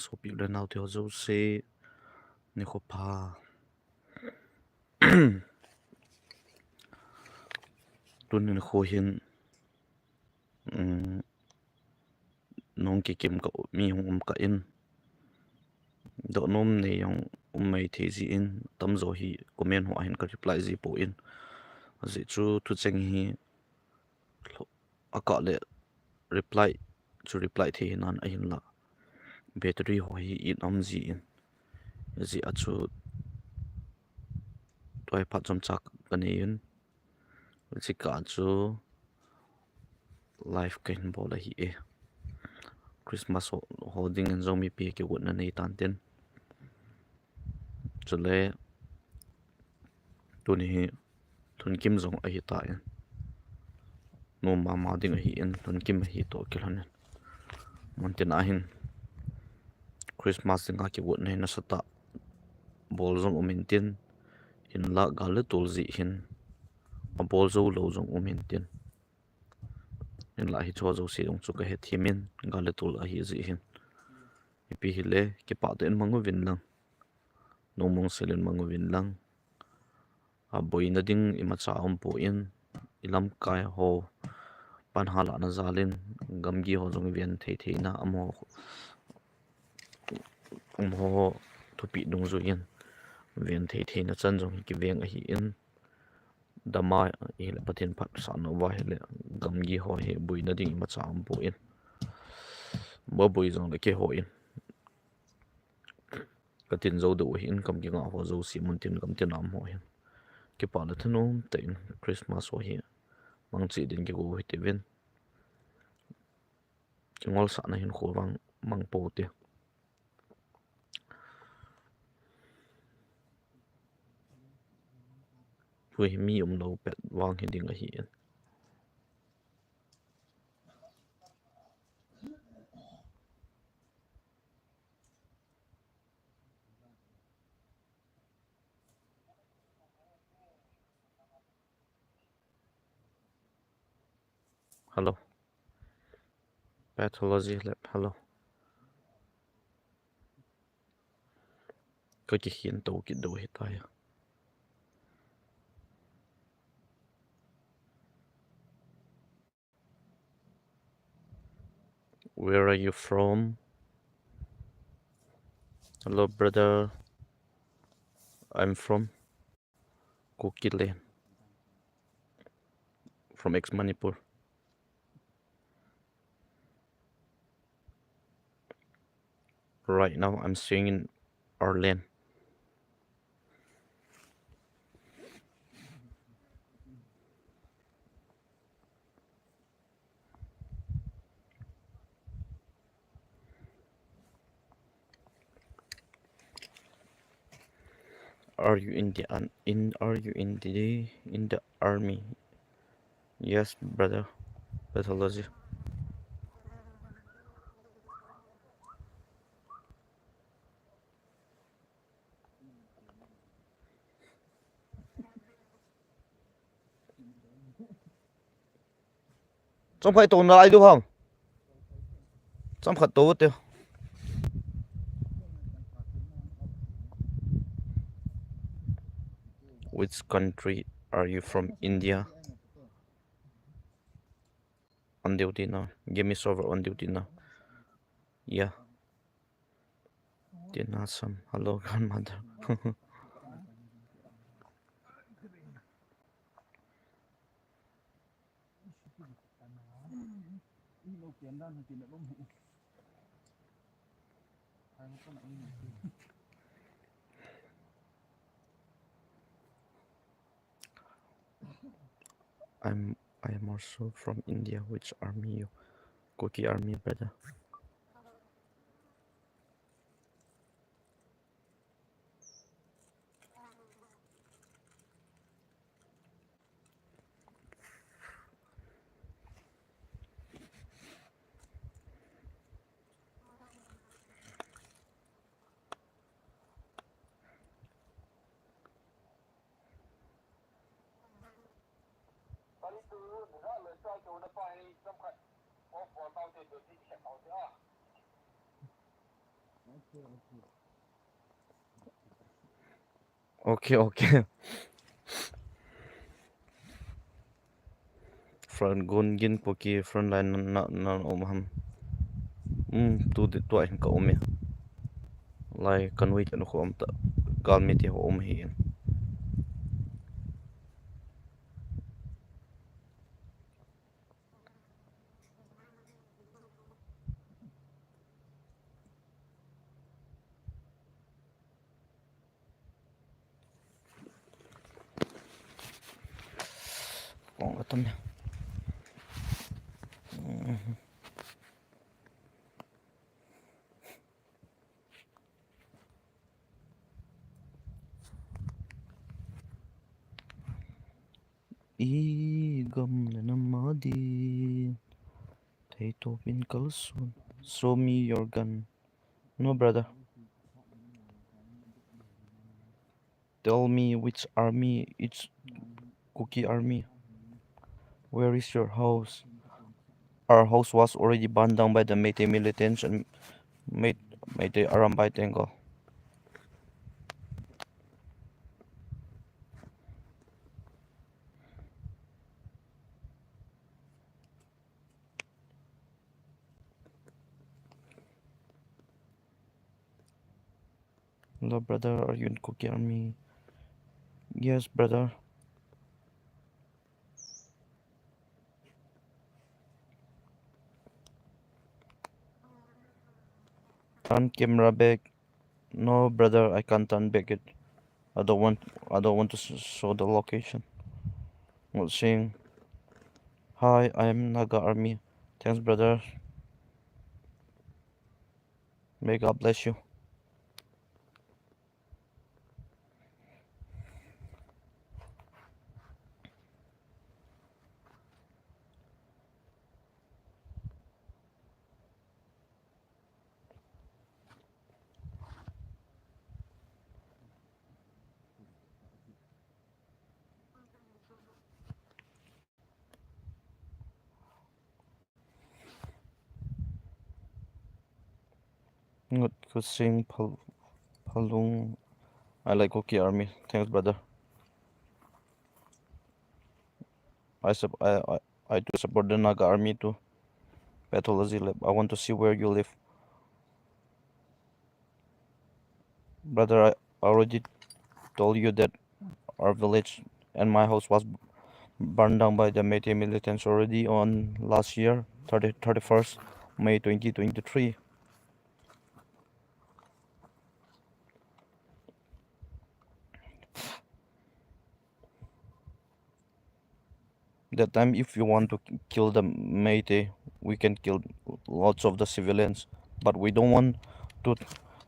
so pi le nau te ho zo se ni kho pa tun ni kho hin nong ki kim ka mi hong ka in do nom ne yong mai the zi in tam zo hi comment ho hin ka reply zi po in zi chu tu cheng hi aka le reply chu reply the nan a hin la battery ho hi in am zi in zi a chu toy phat chom chak kan in zi ka chu life kan bo la hi e Christmas holding and zombie pi ke wot na nei tan ten chule tu ni thun kim zong a hi ta in no ma ding a hi in thun kim a hi to ke lan monten a hin Christmas nga ke wot nei na sata bol zong umin tin hin la gal tul zi hin a bol zo lo zong umin tin in la hi cho zo si dong chu ka he thimin gal tul a hi zi hin pi hi le ke pa ten mangu vin lang no mong selen mangu vin lang a boina ding ima cha om po in ilam kai ho pan hala na zalin gamgi ho jong vian thei na amo thupi dung zu in vian thei na chan jong ki veng a hi in dama i le pathin phat sa no wa hele gamgi ho he boina ding ima cha om po in bo boi jong le ke ho in katin zo do hin kam ki nga ho zo si mun tin kam tin am ho hin ke pa la thano te Christmas ho hi mang chi din ke go hi te ven ke ngol sa na hin kho wang mang po te hui mi lo pet wang hi ding a hi in hello pathology lab hello ko ki hin to ki do hi ta ya where are you from hello brother I'm from KUKI land from ex Manipur right now I'm staying in our land are you in the in the army yes brother pathology trong phải tồn lại đúng không trong phải tốt tiêu which country are you from India on duty now give me server on duty now yeah did not some hello grandmother I am also from India. Which army you? KUKI army, brother. Okay, okay. Front gun gin poki front line na om ham. Tu ai ka om me. Lai kanui kan ko om ta. Gal mi ti ho om hi. Ong atam me. I gam le na ma di. Thầy to pin kal sun. Show me your gun. No brother. Tell me which army. It's KUKI army. Where is your house? Our house was already burned down by the Meitei militants and Meitei aram by Tengo. Hello brother, are you in KUKI army? Yes brother. Turn camera back. No brother, I can't turn back it. I don't want to show the location. Not saying hi, I am Naga army. Thanks brother. May God bless you. Not saying Palung. I like KUKI army. Thanks brother. I do support the Naga army too. Pathology lab. I want to see where you live. Brother, I already told you that our village and my house was burned down by the Meitei militants already on last year, 31st May 2023. That time, if you want to kill the Meitei, we can kill lots of the civilians, but we don't want to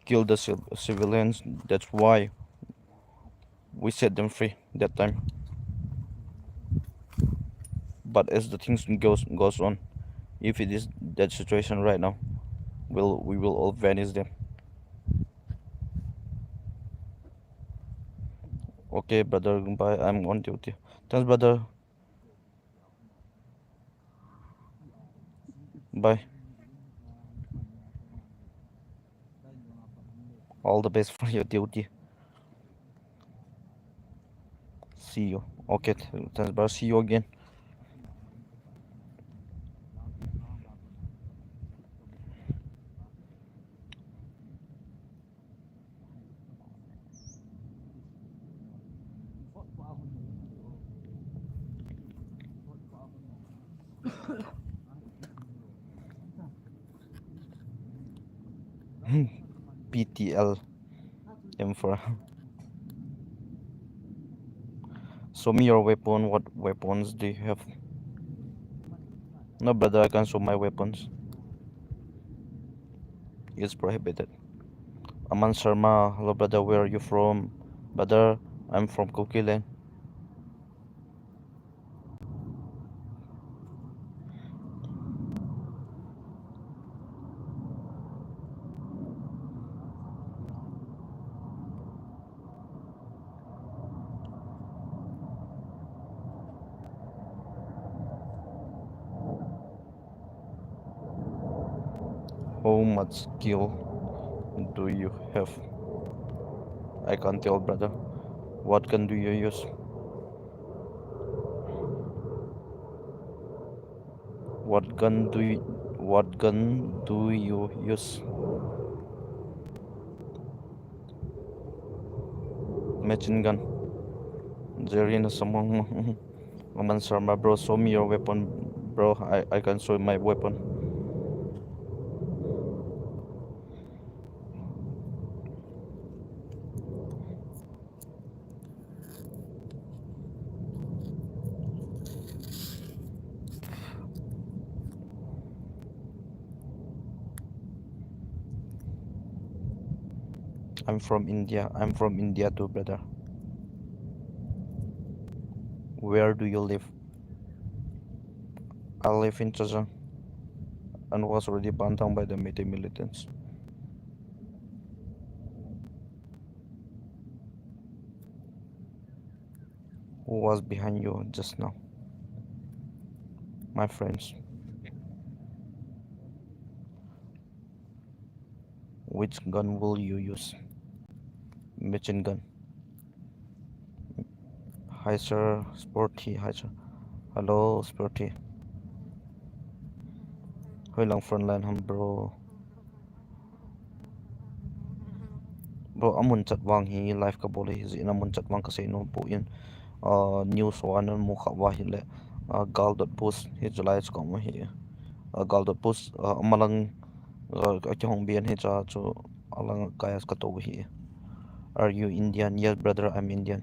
kill the civilians. That's why we set them free that time. But as the things goes on, if it is that situation right now, we will all vanish them. Okay, brother. Bye. I'm on duty. Thanks, brother. Bye. All the best for your duty. See you. Okay, thanks, brother. See you again. PTL M4. Show me your weapon. What weapons do you have? No, brother, I can't show my weapons. It's prohibited. Aman Sharma. Hello, brother. Where are you from? Brother, I'm from KUKI land. How much skill do you have? I can't tell, brother. What gun do you use? What gun do you use? Machine gun. Zarina someone Aman Sharma, bro, show me your weapon, bro. I can show my weapon. I'm from India. I'm from India too, brother. Where do you live? I live in Chazan and was already burned down by the Meitei militants. Who was behind you just now? My friends. Which gun will you use? Machine gun. Hi sir, Sporty. Hi sir. Hello, Sporty. Hoi lang frontline ham bro. Bro, amun chat wang hi live ka bole hi zin amun chat wang ka say no po in news one and mukha wa hi le gal.post hi July ko ma hi gal.post malang ka hong bian hi cha chu alang kayas ka to hi. Are you Indian? Yes brother, I'm Indian.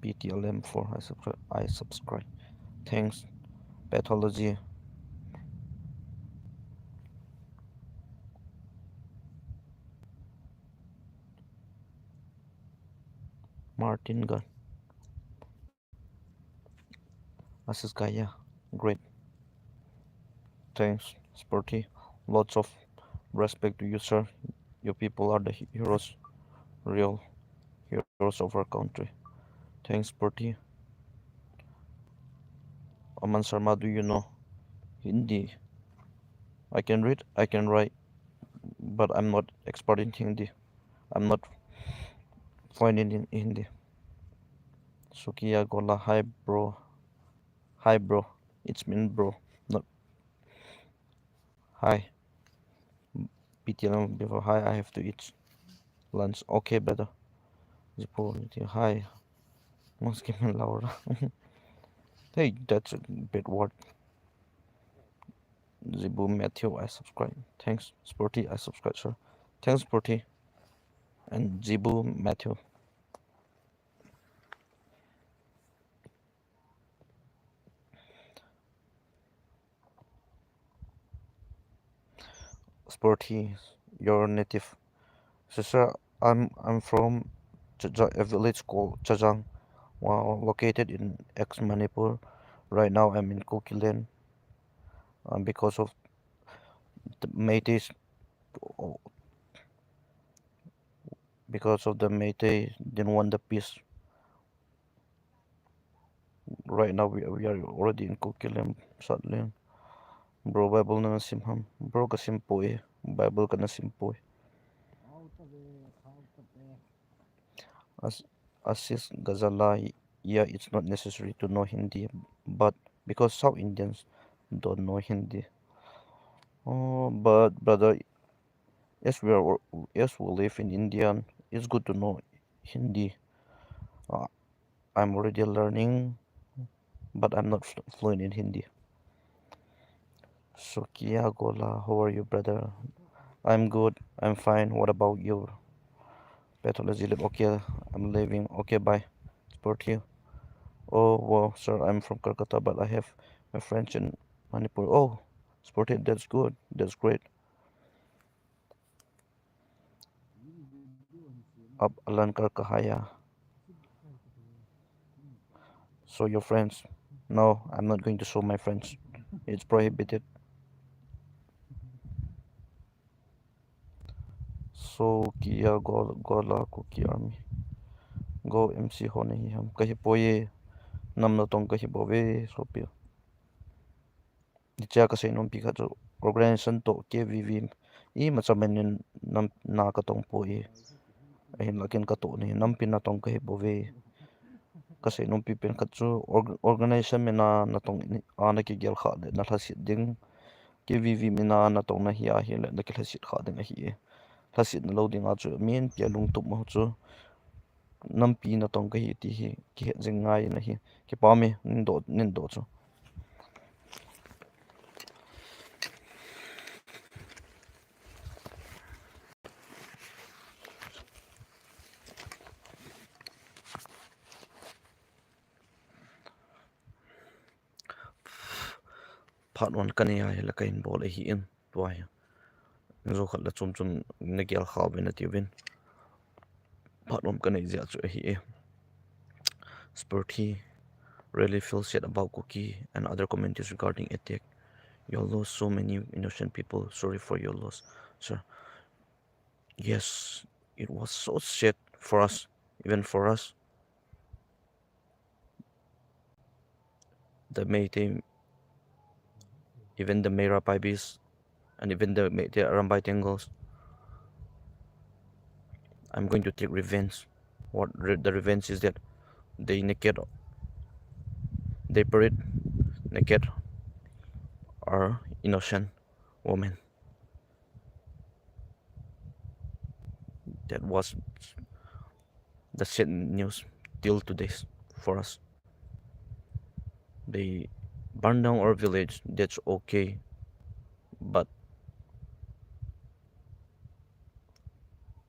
PTLM4 I subscribe. Thanks. Pathology. Martin gun. Assist Gaia. Great. Thanks, Sporty. Lots of respect to you, sir. You people are the heroes, real heroes of our country. Thanks, Sporty. Aman Sharma, do you know Hindi? I can read, I can write, but I'm not expert in Hindi. I'm not fluent in Hindi. Sukiya Gola, hi bro. Hi bro. It's mean bro. Not hi. PTLM before hi, I have to eat lunch. Okay, brother. Zipo, hi. Must give me Laura. Hey, that's a bit word. Zibu Matthew, I subscribe. Thanks, Sporty, I subscribe, sir. Thanks, Sporty. And Zibu Matthew. Sporty, you're native. Sister, I'm from a village called Chajang, located in ex-Manipur. Right now I'm in KUKI land because of the Métis, because of the Métis didn't want the peace. Right now we are already in KUKI land, sadly. Bro, Bible na nasimham. Bro, kasimpoy. Bible ka nasimpoy. As Assis Ghazala, yeah, it's not necessary to know Hindi, but because South Indians don't know Hindi. Oh, but brother, yes, yes, we live in India. It's good to know Hindi. Uh, I'm already learning, but I'm not fluent in Hindi. So, Kia Gola, how are you, brother? I'm good. I'm fine. What about you? Pathology lab. Okay, I'm leaving. Okay, bye. Support you. Oh, well, sir, I'm from Kolkata, but I have my friends in Manipur. Oh, sported. That's good. That's great. Ab Alankar Kahaya. So your friends? No, I'm not going to show my friends. It's prohibited. So Kia Gola Kuki Army. Go MC हो नहीं हम कहीं पोए nam na tong ka hi bo ve so pi cha ka sei nom pi kha chu organization to KVV i ma chamen nam na ka tong po i hin lakin ka to ni nam pin na tong ka hi bo ve ka sei nom pi pen kha chu organization me na tong ana ki gel kha de na thasi ding KVV me na tong na hi a hi le na ki thasi kha ding a hi thasi na lo ding a chu men pia lung tup mo chu nam pi na tong ka hi ti hi ki jing ngai na hi ki pa me nin do chu Phat one kan ya la kain bol hi in tuai zo khat la chum chum na gel khaw ben na ti ben Phat one kan ja chu hi Spurty really feels sad about KUKI and other communities regarding attack. You lost so many innocent people. Sorry for your loss, sir. Yes, it was so sad for us, even for us. The Meite, even the Mera Pibis, and even the Arambai Tengals. I'm going to take revenge. The revenge is that they parade naked our innocent women. That was the sad news till today for us. They burn down our village, that's okay, but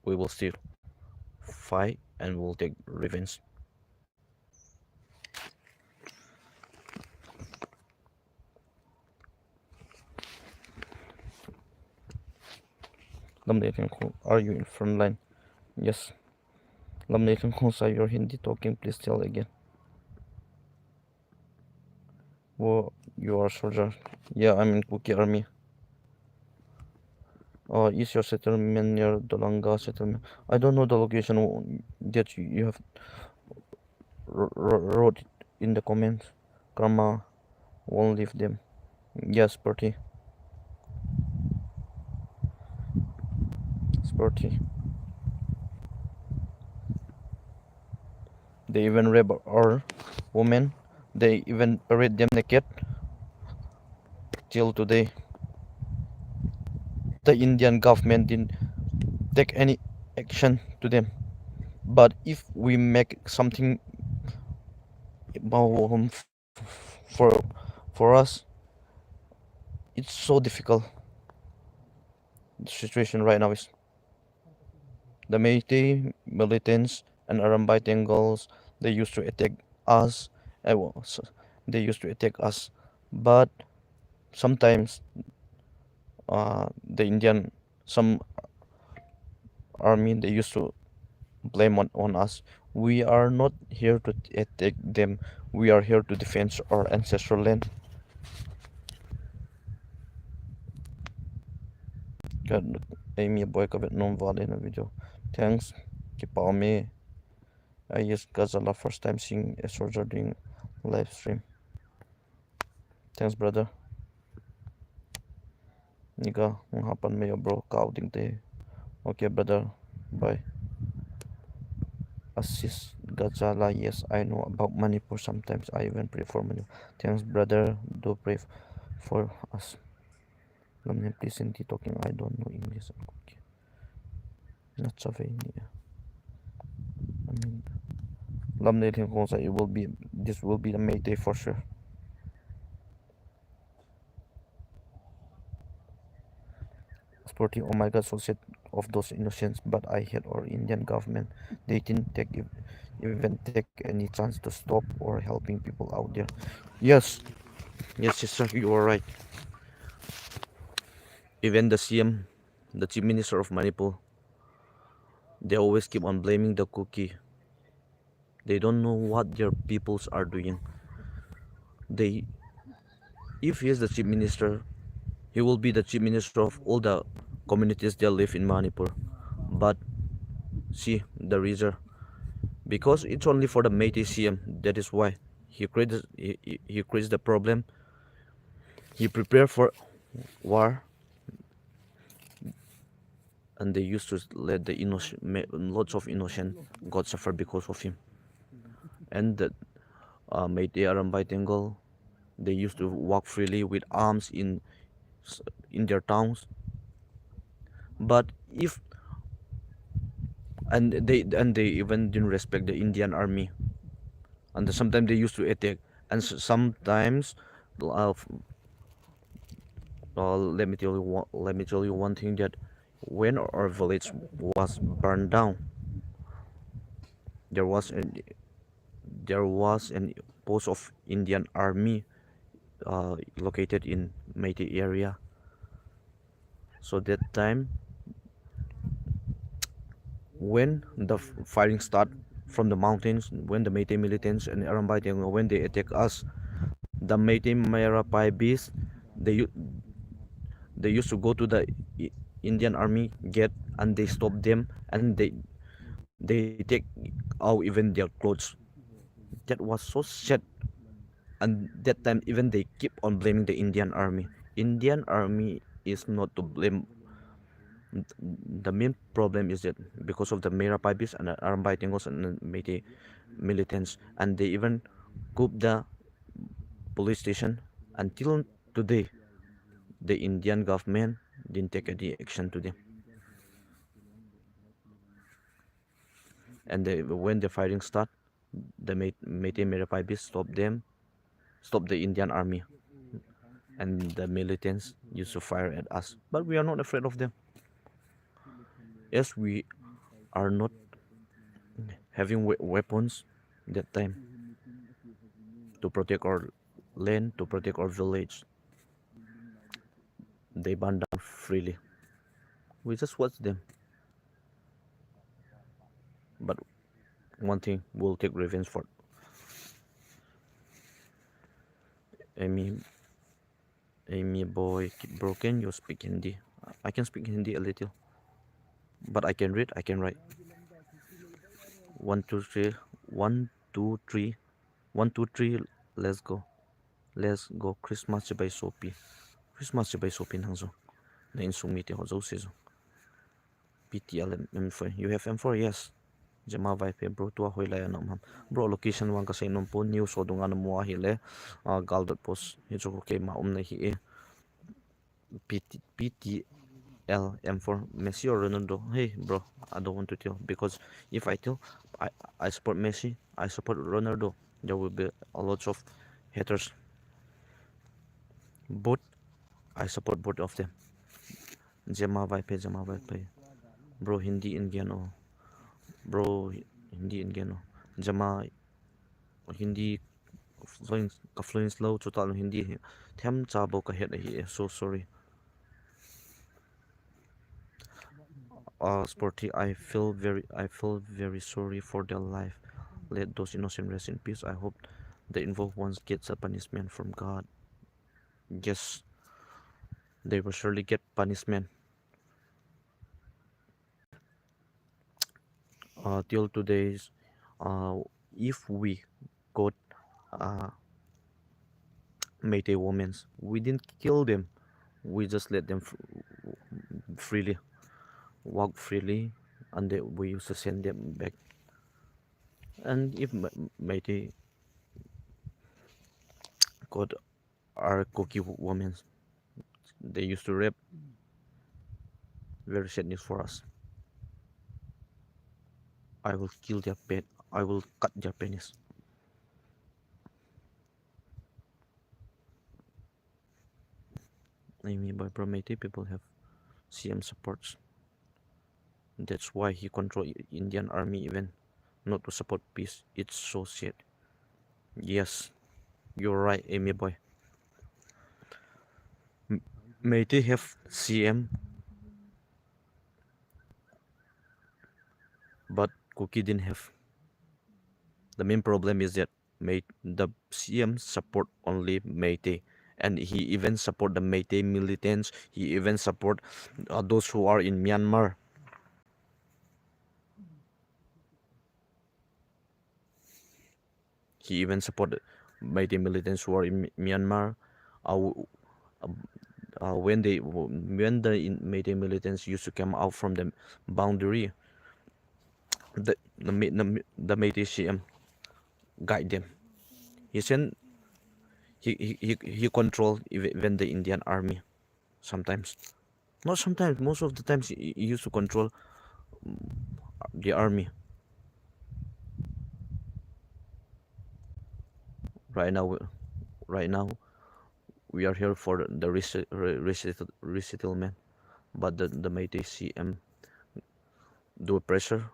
we will still fight and we'll take revenge. Are you in front line? Yes. You're Hindi talking, please tell again. Oh, you are soldier. Yeah, I'm in KUKI army. Is your settlement near Dolanga settlement? I don't know the location that you have wrote in the comments. Karma won't leave them. Yes, Spurty. They even rape our women. They even parade them naked. Till today, the Indian government didn't take any action to them. But if we make something for for us, it's so difficult. The situation right now is the Meitei militants and Arambai Tengals. They used to attack us. They used to attack us, but sometimes the Indian some army they used to blame on us. We are not here to attack them. We are here to defend our ancestral land. God, Amy boy ka non vale na video. Thanks. Keep on me. I just Gazala first time seeing a soldier doing live stream. Thanks, brother. Nika, hapan me bro, counting te. Okay, brother. Bye. Assist Gazala. Yes, I know about Manipur. Sometimes I even pray for Manipur. Thanks, brother. Do pray for us. Let me please Hindi talking. I don't know English. Okay. Not so very. I mean, this will be a May Day for sure. Sporty, oh my god, so sad of those innocents, but I hate our Indian government. They didn't even take any chance to stop or helping people out there. Yes, sister, you are right. Even the CM, the Chief Minister of Manipur, they always keep on blaming the KUKI. They don't know what their peoples are doing. If he is the Chief Minister, he will be the Chief Minister of all the communities that live in Manipur. But see the reason, because it's only for the Meitei CM, that is why he creates the problem. He prepared for war, and they used to let the innocent, lots of innocent got suffer because of him. And the Meitei Arambai Tengal, they used to walk freely with arms in their towns. But if and they even didn't respect the Indian army, and sometimes they used to attack, and sometimes uh, let me tell you one thing, that when our village was burned down, there was an there was an post of Indian army located in Meitei area. So that time, when the firing start from the mountains, when the Meitei militants and Arambai, when they attack us, the Meitei Marapai beast, they they used to go to the Indian army gate, and they stop them, and they take out even their clothes. That was so sad. And that time, even they keep on blaming the Indian army. Indian army is not to blame. The main problem is that because of the Merapipis and the Arambay Tingos and the Meitei militants, and they even coup the police station. Until today, the Indian government didn't take any action to them. And when the fighting start, the Meitei Merapipis stop the Indian army, and the militants used to fire at us. But we are not afraid of them, as we are not having weapons that time to protect our land, to protect our village. They burn down freely. We just watch them. But one thing, we'll take revenge for Amy. Amy boy, bro, can you speak Hindi? I can speak Hindi a little, but I can read, I can write. 1 2 3, 1 2 3, 1 2 3. Let's go. Let's go. Christmas by Sophie. Christmas by Sophie nangzo. Na insumiti ho zo sezo. PTL M4. You have M4? Yes. Jama vai pe bro tua hoi la nam ham. Bro location wang ka sai nom po new so dunga na mua hi le. Galdot post hi jo ke ma na hi e. PTL M4 Messi or Ronaldo. Hey bro, I don't want to tell, because if I tell I, I support Messi, I support Ronaldo, there will be a lot of haters. Both, I support both of them. Jama vai pe. Bro Hindi Indian oh. Bro Hindi Indian oh. Jama Hindi fluence low total Hindi. Them chabo ka het hi. So sorry. Sporty, I feel very sorry for their life. Let those innocent rest in peace. I hope the involved ones gets a punishment from God. Yes, they will surely get punishment. Till today's, if we got Meitei women, we didn't kill them. We just let them freely walk freely, and we used to send them back. And if Meitei got our KUKI women, they used to rape. Very sad news for us. I will kill their pet. I will cut their penis. I mean, by Prometei, people have CM supports. That's why he control Indian army even, not to support peace. It's so sad. Yes, you're right, Amy boy. Meitei have CM, but KUKI didn't have. The main problem is that the CM support only Meitei, and he even support the Meitei militants. He even support those who are in Myanmar. He even support Meitei militants who are in Myanmar, uh, when the Meitei militants used to come out from the boundary, the Meitei CM guide them. He sent he controlled even the Indian army sometimes. Not sometimes, most of the times he used to control the army. Right now, right now we are here for the resettlement, but the Meitei CM do pressure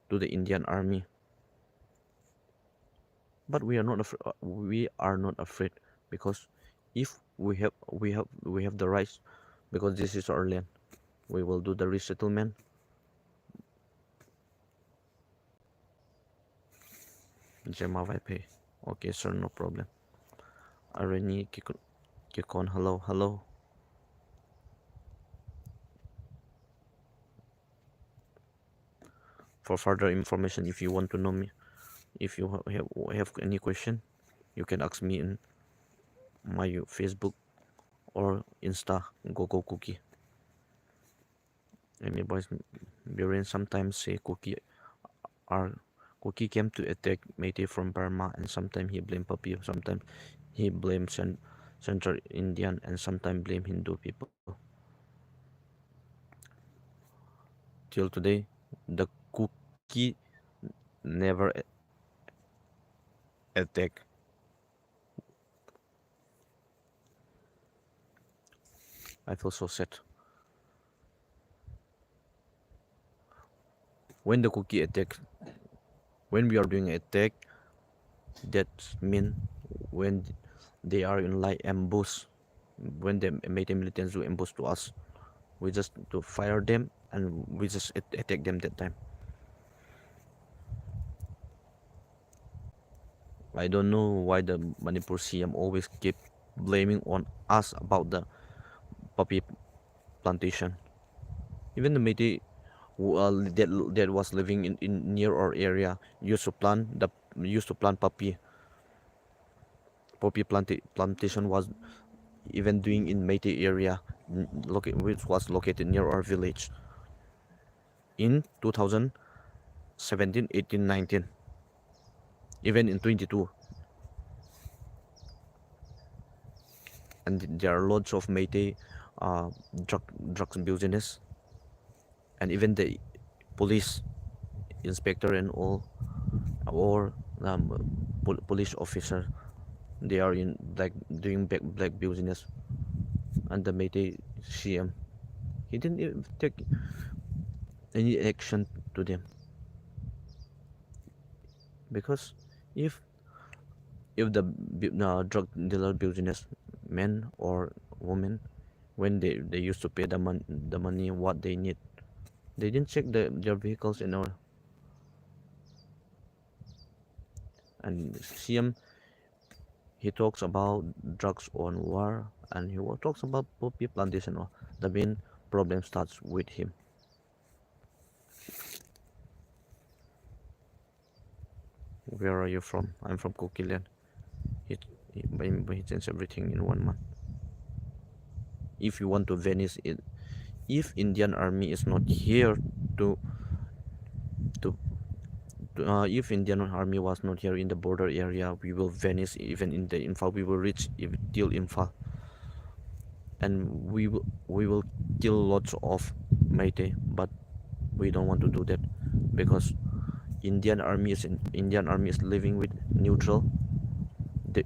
to the Indian army. But we are not afraid, because if we have the rights, because this is our land, we will do the resettlement. Gemma pay. Okay, sir, no problem. Areni Kikon, hello, hello. For further information, if you want to know me, if you have any question, you can ask me in my Facebook or Insta, GOGOU KUKI. And my boys, Biren sometimes say KUKI came to attack Meitei from Burma, and sometimes he blame Papi, sometimes he blames Central Indian, and sometimes blame Hindu people. Till today, the KUKI never attack. I feel so sad. When the KUKI attack, when we are doing attack, that mean when they are in like ambush, when the Meitei militants do ambush to us, we just to fire them and we just attack them that time. I don't know why the Manipur CM always keep blaming on us about the poppy plantation. Even the Meitei who that was living in near our area used to plant poppy plantation was even doing in Meitei area, which was located near our village in 2017, 18, 19, even in 22. And there are lots of Meitei drugs business, and even the police inspector and all, or police officer, they are in doing black business. And the Meitei CM, he didn't even take any action to them, because if the drug dealer business men or women, when they used to pay the money what they need, they didn't check their vehicles and all. And CM, he talks about drugs on war, and he talks about poppy plantation. The main problem starts with him. Where are you from? I'm from KUKI land. He changed everything in 1 month. If you want to vanish it, if Indian army is not here to if Indian army was not here in the border area, we will vanish. Even in the Imphal, we will reach till Imphal, and we will kill lots of Meitei. But we don't want to do that, because Indian army is living with neutral. They,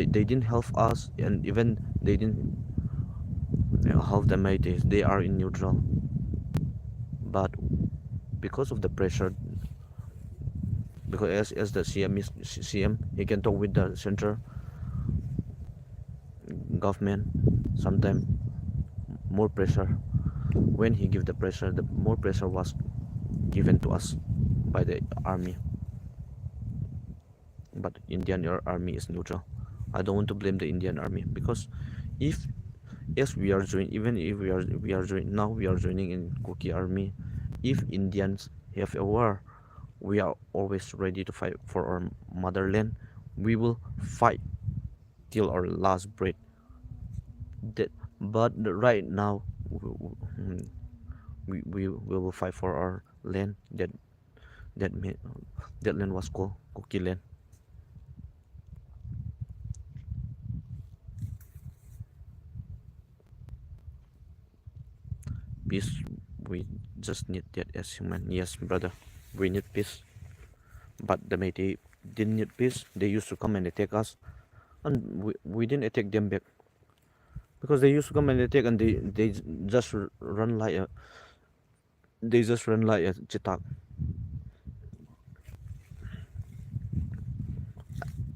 they didn't help us, and even they didn't help the Meitei. They are in neutral, but because of the pressure, because as the CM, he can talk with the central government. Sometimes more pressure. When he give the pressure, the more pressure was given to us by the army. But Indian army is neutral. I don't want to blame the Indian army, because if yes we are joining, even if we are joining now, we are joining in KUKI army. If Indians have a war, we are always ready to fight for our motherland. We will fight till our last breath. But right now, we will fight for our land. That that land was called KUKI land. Peace, we just need that as human. Yes, brother, we need peace. But the Metis didn't need peace. They used to come and attack us, and we didn't attack them back because they used to come and attack, and they just run like a chitak,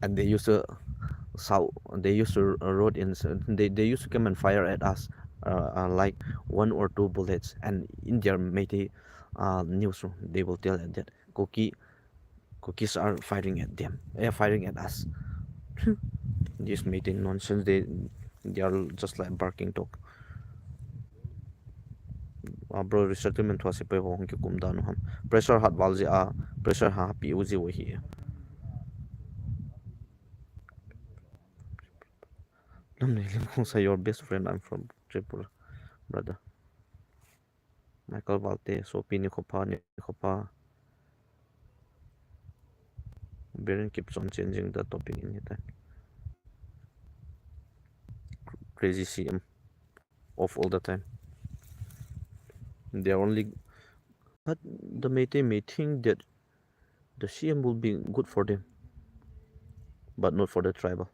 and they used to road in. They used to come and fire at us, like 1 or 2 bullets, and in their Metis news they will tell that cookies are firing at them. They are firing at us. This Metis nonsense. They are just like barking dog. Bro resettlement was a hong ki kum danu ham pressure hat walzi a pressure ha pi uzi wo hi lam ne lim khong sa your best friend. I'm from Tripura, brother. Michael Valte so pi ni khopa Beren keeps on changing the topic in it. Crazy CM off all the time. They are only, but the Metis may think that the CM will be good for them, but not for the tribal.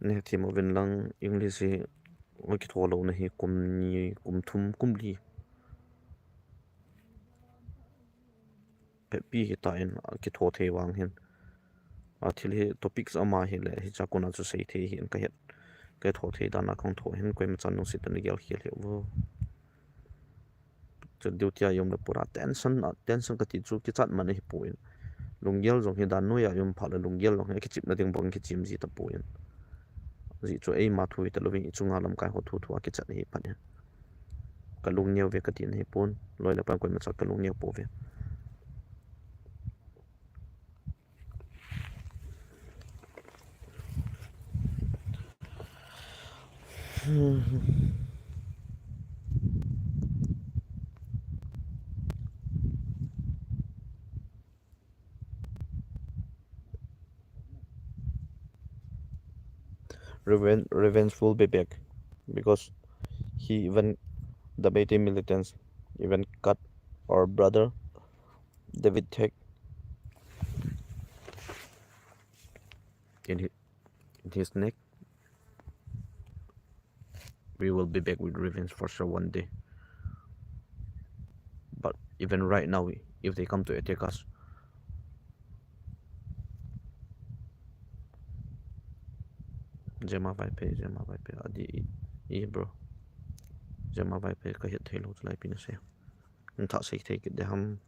Ne team of lang English oi ki tholo na hi kum thum kum li pe pi hi ta in ki tho the wang hin a thil hi topics ama hi le hi cha kona chu sei the hi ka het cái thổ thì đàn không thổ hen quay mà chăn nó xịt nó gel kia liệu vô cho điều tia yom là pura tension cái tí chú cái chặt mà nó hi bùi lùng gel rồi hiện đàn nuôi à yom phật là lùng gel rồi cái chip nó tiếng bông cái chim gì tập bùi gì cho ấy mà thui tập loving chung làm cái hot thu thu cái chặt hi phật cái lùng nhiều về cái tiền hi pon lôi là bao quay mà chặt cái lùng nhiều bùi về Revenge will be back because he even the Beti militants even cut our brother David Tech in his neck. We will be back with revenge for sure one day. But even right now, if they come to attack us, Jema vai pe adi bro. Jema vai pe ka hit thelo lai pin se. Tha se the de ham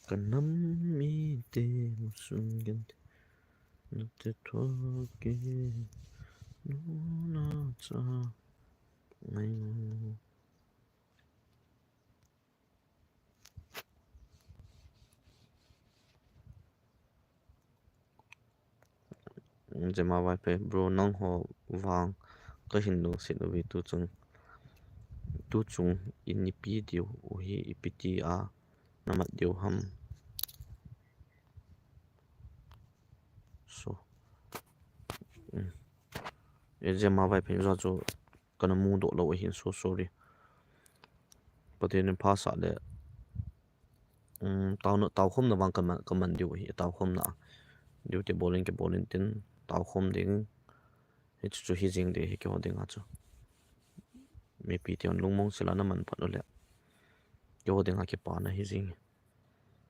kanam mi te musungan na te toke no na cha ngai Jema vai pe bro nang ho wang ka hin no sit vi tu chung in ni pi dio o hi ipiti a namat dio ham so Jema vai pe ra cho kana mu do lo hin so sorry but then pass at le tao khom na wang kaman dio hi tao khom na dio te bowling ke bowling tin tao khom ding hi chu hi jing de hi ke ho ding a chu me pi te on lungmong sila na man phat lo le ke ho ding a ke pa na hi jing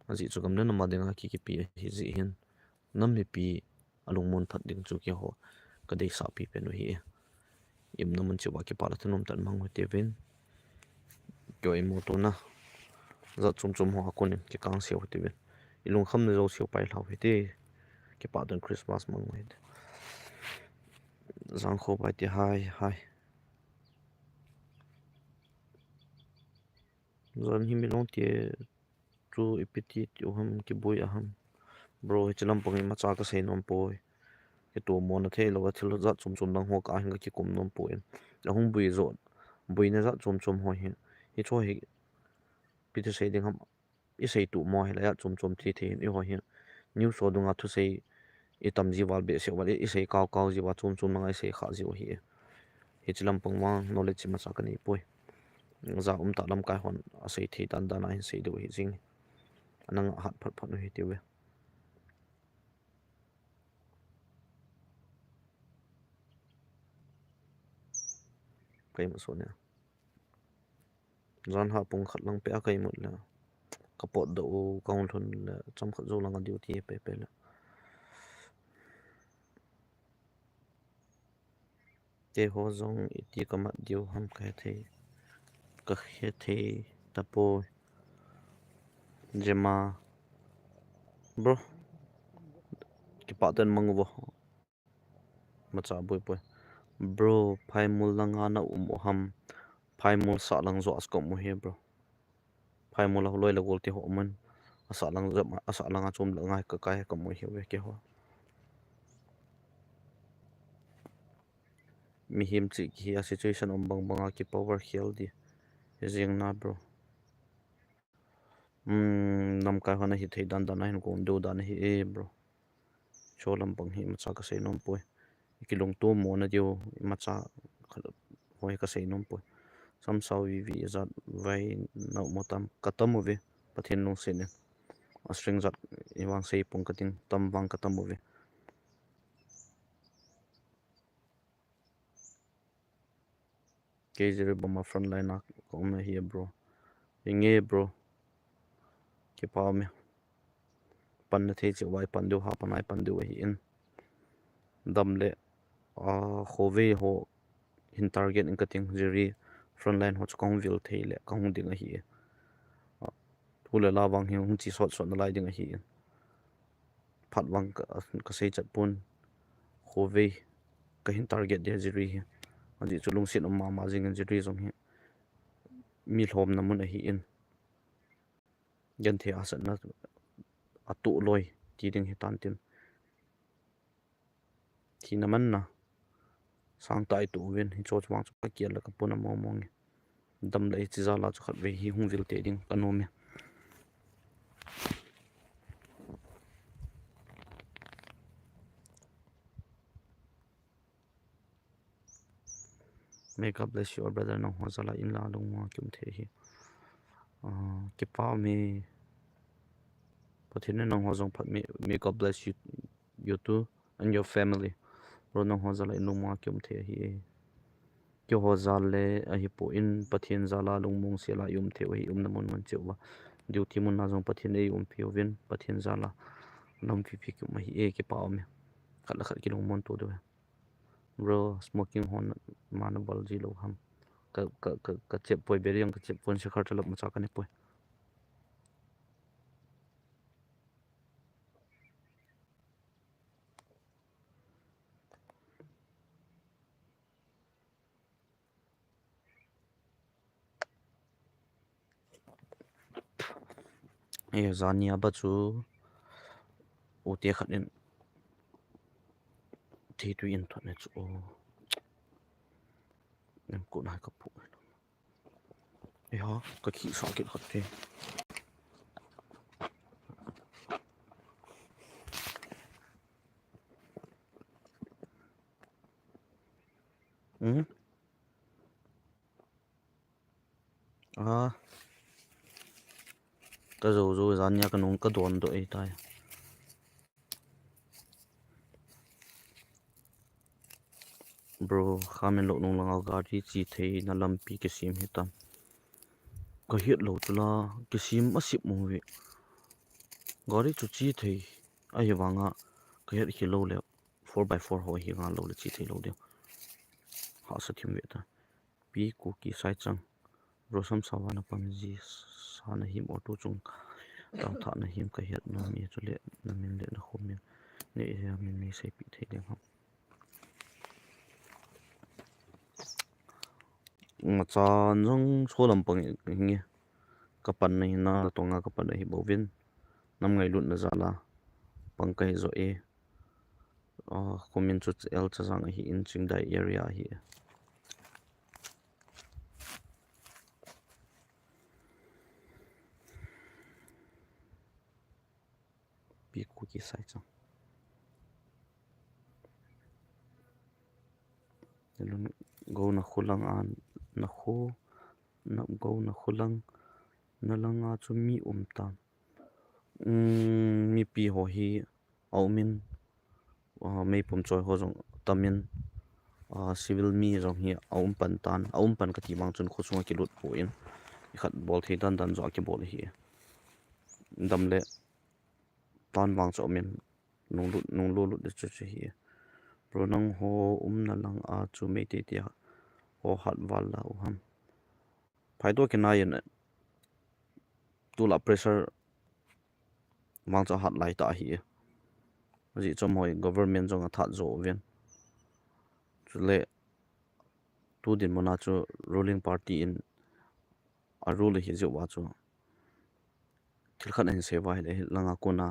aji chu kam na ma ding a ki pi hi ji hin nam me pi alung mun phat ding chu ki ho ka dei sa pi pen hi im na mun chu wa ki pa la thanom tan mang te vin kyo i mo to na za chum ho akon ki kang se ho te vin ilung kham ne zo se pai lau hi te ki pa don Christmas mang hi zang kho pai te hai zan hi mi long te chu ipiti tu ham ki boi aham bro hi chilam pang ma cha ka sei nom poi ke to mo na the lo thil za chum dang ho ka hin ki kum nom poi la hung bui zo bui na za chum ho hi cho hi pi te sei ding ham i sei tu mo hi la ya chum thi i ho hi new so dung a thu sei i tam ji wal be se wal i sei kaw ji wa chum na ngai sei kha ji hi chilam pang ma knowledge ma cha ka nei poi za ta lam kai hon a sei thi dan dan a hin sei do hi jing anang hat phat no hi ti we kai ma so ne zan ha pung khat lang pe a kai mut la kapot do kaun thun la cham khat zo lang a duty pe la te ho zong ti kamat diu ham kai the ka khe the tapo jema bro ki pa ten mang wo ma cha boi poi bro phai mul lang ana ham phai mul sa lang zo as ko mo he bro phai mul la loi la gol ti ho man asa lang a chum la ngai ka kai ka mo he we ke ho mi him chi ki a situation om bang bang a ki power healthy jing na bro nam kai hona hi thei dan dan hin ko do dan hi e bro cholam bang hi ma cha ka sei nom poi ki long to mo na dio ma cha hoi ka sei nom poi sam sau vi zat vai na mo tam katam ve pathin no se ne a string zat iwang sei pung kating tam wang katam ve ke jere bama front line a ko me hi bro inge bro ke pa me pan na the che wai pan do ha pan ai pan do hi in dam le a khove ho hin target in kating jeri front line ho chkong vil thei le kong ding a hi thule la wang hi hung chi sot na lai ding a hi phat wang ka sei chat pun khove ka hin target de jeri hi aji chulung sin ma jing jeri zong hi mi hlom na mun a hi in gen the asat na atu loi ti ding hi tan tin thi na man na sang tai tu wen hi cho chwang chu ka kial la ka puna mo mo nge dam lai chi za la chu khat ve hi hung vil te ding kanome may God bless you brother no ho zala in la long ma kyum the hi ki pa me pathin no ho zong phat me may God bless you too and your family ro no ho zala in long ma kyum the hi kyo ho zal le a hi po in pathin zala long mong se la yum the hi na mon chewa duty mun na zong pathin ei pi ovin pathin zala lam fi kyum hi ki pa me khat ki long mon to do bro smoking hon man bal ji lo ham ka chep poi beriang ka chep pon se khar thalap ma cha ka ne poi e zania ba chu o te khat nen thi tu in thot ne chu o nem ko na ka pu e ha ka khi sa ki khat te à cái rồi zania ka nong ka don do e tai bro khamen lo nong langa gari chi thei na lampi ke sim hi tam ka hiat lo chula ke sim asip mo we gari chu chi thei ai wanga ka hiat hi lo le 4x4 ho hi nga lo le chi thei lo dio ha sa thim ve ta pi kuki sai chang rosam sawana pamji sana him auto chung tang tha na him ka hiat na mi chule na min le na khom mi ne ya min mi sai pi thei le ha nga cha nong cholam pang nge kapan nei na tonga kapan hi bovin nam ngai lut na zala pang kai zo e komin chu el cha jang hi in ching dai area hi pi kuki sai chang go na khulang an na kho na go na khulang na langa chu mi tam mi pi ho hi aumin mei pum choi ho jong tamin civil mi jong hi aum pan ka ti mang chun khochunga ki lut po in khat bol thei dan zo ki bol hi dam le tan wang cho min nong lo lut de chu hi pro nang ho na lang a chu mei te tia ho hat wal la u ham phai to ke na yen tu la pressure mang cho hat lai ta hi ji chom hoi government jong a that zo ven chu le tu din mona chu ruling party in a rule hi zo wa chu thil khan hin se wa le langa kona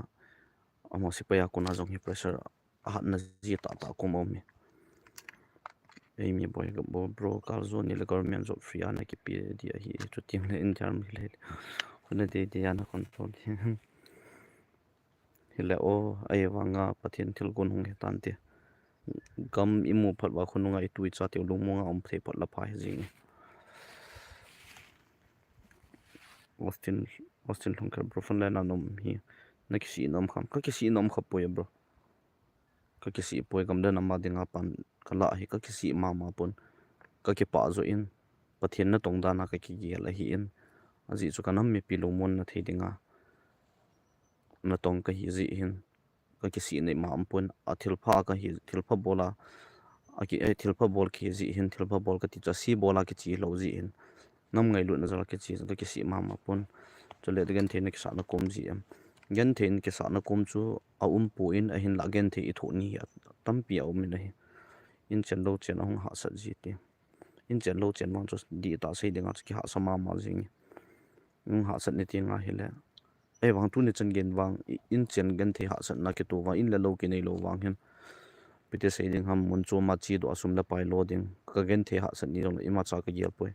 amo sipaya kona jong hi pressure a hat na ji ta ko mo mi ei mi boy go bro kal zo ni le government job free ana ki pi dia hi chu tim le in term hi le khuna de de ana control hi le o ai wanga pathin thil gun hung he tan te gam imu phat wa khununga I tui cha te lungmonga om the phat la phai jing Austin thongkar bro fan lena nom hi na ki si nom kham ka ki si nom khap poe bro ka ki si poe gam den ama dinga pan kala hi ka ki si ma pon ka ki pa zo in pathin na tong dana ka ki gel hi in aji chu kanam mi pi lo mon na thei dinga na tong ka hi ji hin ka ki si nei ma pon a thil pha ka hi thil pha bola a ki thil pha bol ki ji hin thil pha bol ka ti cha si bola ki chi lo ji hin nam ngai lu na zala ki chi ka ki si ma pon chole de gen the na ki sa na kom ji em gen the in ki sa na kom chu a pu in a hin la gen the I tho ni tam pi a mi nei in chen lo chen hong ha sa ji ti in chen lo chen mang chu di ta sei dinga ki ha sa ma jing ha sa ni ti nga hi le ai wang tu ni chen gen wang in chen gen the ha sa na ki tu wa in le lo ki nei lo wang hin pite sei ding ham mun chu ma chi do asum la pai lo ding ka gen the ha sa ni rong ima cha ka gel poi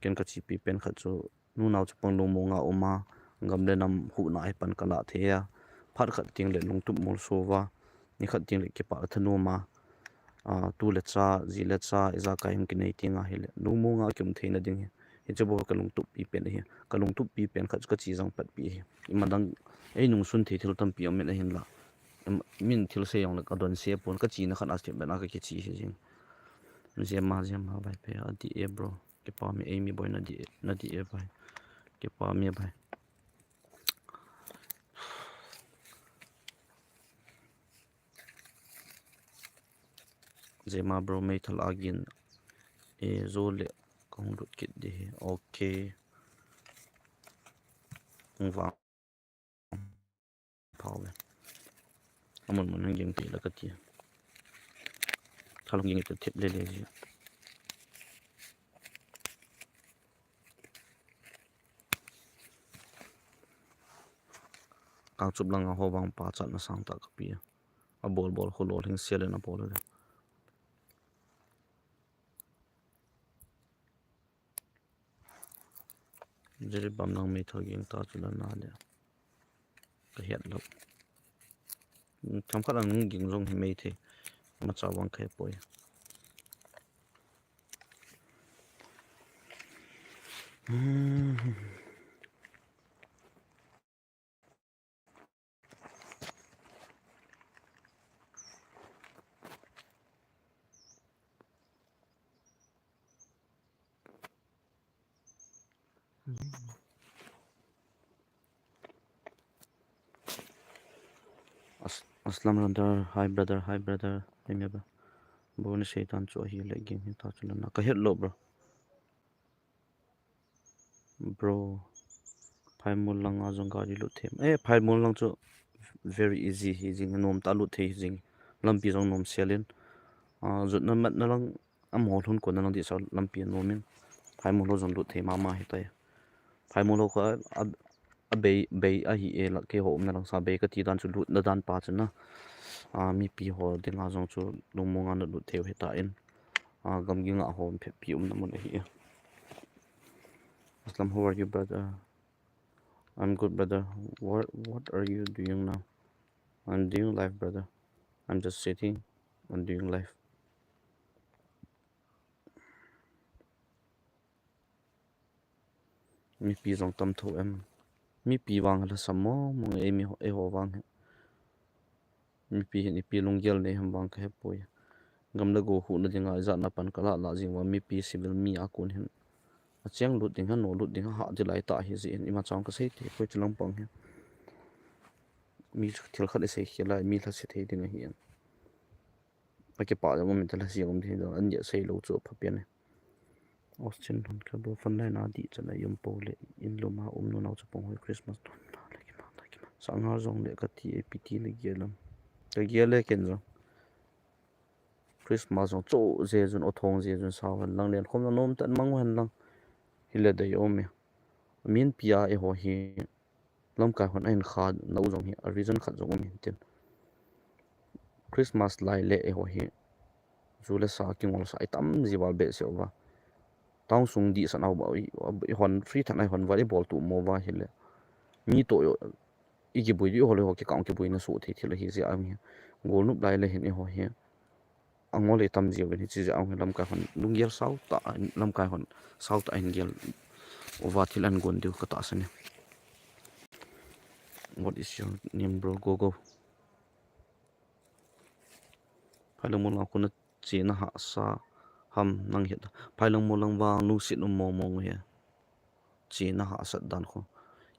ken ka chi pi pen kha chu nu naw chu pang lo mo nga oma ngam le nam hu na ai pan kala the ya phar khat ting le lung tu mol so wa ni khat ting le ki pa thanu ma tu le cha ji le cha iza ka him ki nei tinga hi le lu mo nga kum theina ding hi che bo ka lung tu pi pen hi ka lung tu pi pen khat ka chi jang pat pi hi imadang ei nung sun the thil tam pi am le hin la min thil se yong la ka don se pon ka chi na khan as the na ka ki chi hi jing zema vai pe adi e bro ke pa mi amy boy na di e vai ke pa mi vai zema bro mai thal agin e zole kong lut kit de okay va pawe amon mon ngeng te la ka ti thalong ngeng te thep le le ji kang chup lang ho wang pa chat na sang ta ka pi a bol kho lo hing sel na bol le jeri bam nang mai thal ging ta chula na le ka hiat lo tham khat ang ging rong hi mai the ma cha wang khe poi Aslam brother, hi brother, remember. Bonus Satan so he like game he touch on a hit low bro. Pai mulang azong gari lut him. Pai mulang so very easy hizing nom ta lut hizing. Lampi zong nom selin. Zut na mat na lang am hol hun ko na lang di sa lampi nomin. Pai mulo zong lut he mama hitay. Pai mulo ko a bay a hi e la ke ho na lang sa bay ka ti dan chu lut na dan pa chen na. Mi pi ho de nga zong chu lung mo nga na lut he hitain. Gam gi nga ho phe pi na mo na hi. Aslam, how are you, brother? I'm good, brother. What are you doing now? I'm doing life, brother. I'm just sitting and doing life. Mi pi zong tam tho em. Mi pi wang la samo mong e ho wang. Mi pi long gel ne ham wang ka he poi. Gam la go hu na dinga za na pan kala la jing wa mi pi civil mi akun hin. A chiang lut ding ha no lut ding ha de lai ta hi zi in ima chang ka sei te poi chulang pang he. Mi thil khat sei khela mi la se thei ding hi. Pake pa da moment la si om the an ya sei lo chu pha pian. Austin don ka bo fan lai na di chana yum pole in lo ma no na chu pong hoi Christmas don na lagi ma sang ha zong le ka ti pt le gelam ka gele ken zo Christmas zong cho je jun o thong je jun sa han lang len khom na nom tan mang han lang hile da yo me min pia e ho hi lam ka hon ein kha no zong hi a reason khat zong mi tin Christmas lai le e ho hi zule sa king ol sai tam ji wal be se wa tang sung di san au ba hon free than ai hon volleyball tu mo wa hile mi to yo iki bui di hole ho ke kaung ke bui na su thi thila hi zi am hi gol nup lai le hin e ho hi angole tam ji wen hi chi ang lam ka hon lungial sau ta lam ka hon sau ta angel over thil an gon diu ka ta sane. What is your name, bro? Gogo. Phailang mo lang ako na china ha sa ham nang hit phailang mo lang wang nu sit no mo mo he china ha sat dan ko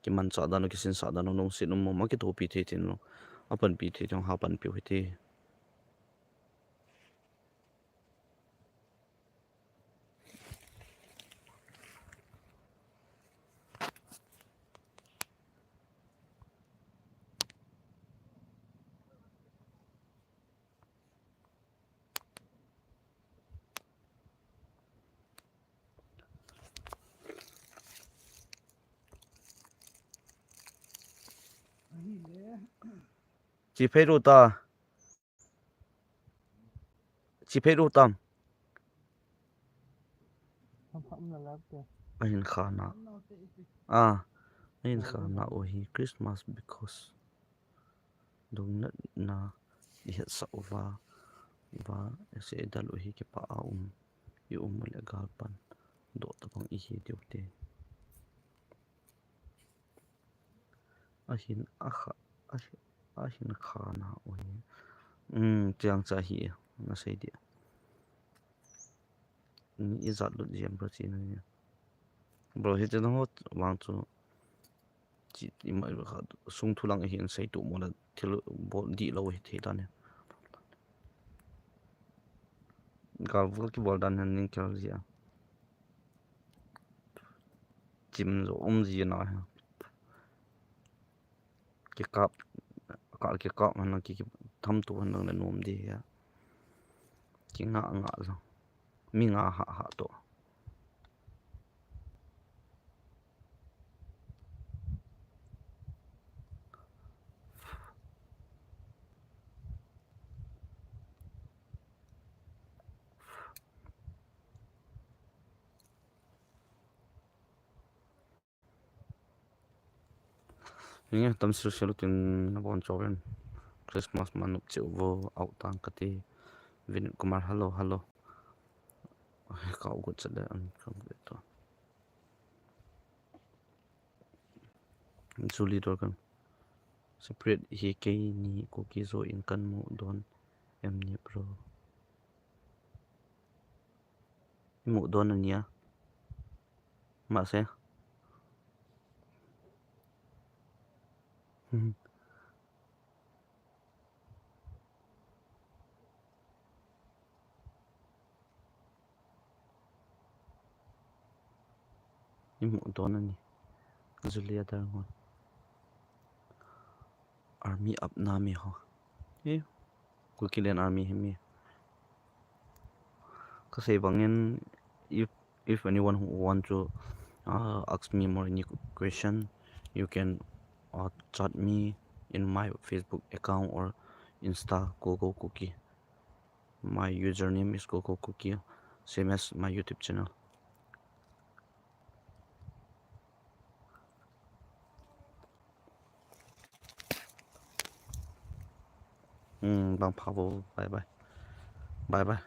ki man cha dan ki sin sa dan no sit no mo ma ki to pi the tin no apan pi the jong ha pan pi hi the chỉ phải ru ta chỉ phải ru tam anh khana anh khana ohi Christmas because dong na hi sa và sẽ dal ohi ke pa yu le gal pan do ta bang i hi diu te ahin ahin khana ohi chiang cha hi na sei dia ni izat lu jem bro chi na bro he chen ho wang chu chi ima kha sung thulang hin sei tu mo la thil bo di lo hi the da ne gal vol ki bol dan han ning kal zia chim zo ji na ha ki kap ki kap han ki tham tu han na nom di ya ki nga lo mi nga ha to Nghe tâm sự sẽ tin nó bon cho bên Christmas mà nộp chịu vô ảo tang cái thì Vin Kumar hello cậu cũng sẽ để ăn không biết thôi Julie Dorgan separate hi cái ni KUKI rồi in căn mũ đón em nhé bro mũ đón anh nhé mà sẽ Imu donani. Zulia darngon. Army up nami ho. Kukilen army himi. Kasi bangin if anyone who want to ask me more any question, you can chat me in my Facebook account or Insta GOGOU KUKI. My username is GOGOU KUKI, same as my YouTube channel. Bang Pavo, bye bye. Bye bye.